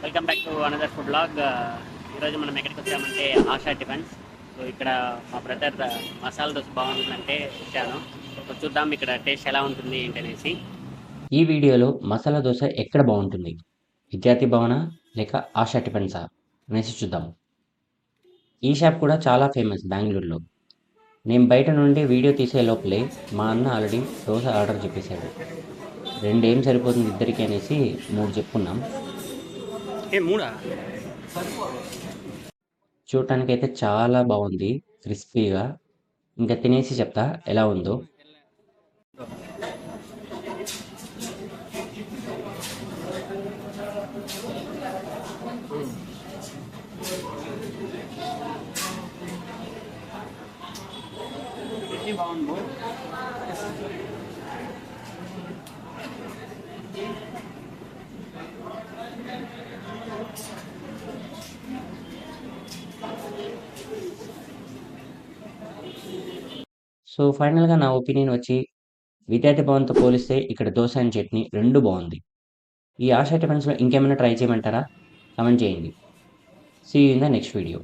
Welcome back to another food blog. ఈరోజు మనం ఎక్కడికి వచ్చామంటే ఆశా టిఫిన్స్. సో ఇక్కడ మా బ్రదర్ మసాలా దోశ బాగుంటుందంటే వచ్చాను. సో చూద్దాం ఇక్కడ టేస్ట్ ఎలా ఉంటుంది ఏంటనేసి. ఈ వీడియోలో మసాలా దోశ ఎక్కడ బాగుంటుంది? విద్యార్థి భవన లేక ఆశా టిఫిన్సా అనేసి చూద్దాం. ఈ షాప్ కూడా చాలా ఫేమస్ బెంగళూరులో. నేను బయట నుండి వీడియో తీసే లోపలే మా అన్న ఆల్రెడీ దోశ ఆర్డర్ చెప్పేశాడు. రెండేం సరిపోతుంది ఇద్దరికి అనేసి 3 చెప్పుకున్నాం. మూడా? చూడటానికైతే చాలా బాగుంది, క్రిస్పీగా. ఇంకా తినేసి చెప్తా ఎలా ఉందో. బాగుంది. సో ఫైనల్గా నా ఒపీనియన్ వచ్చి విద్యార్థి భవన్తో పోలిస్తే ఇక్కడ దోశ అండ్ చట్నీ రెండు బాగుంది. ఈ ఆశా టిఫిన్స్లో ఇంకేమైనా ట్రై చేయమంటారా? కామెంట్ చేయండి. See you in the next video.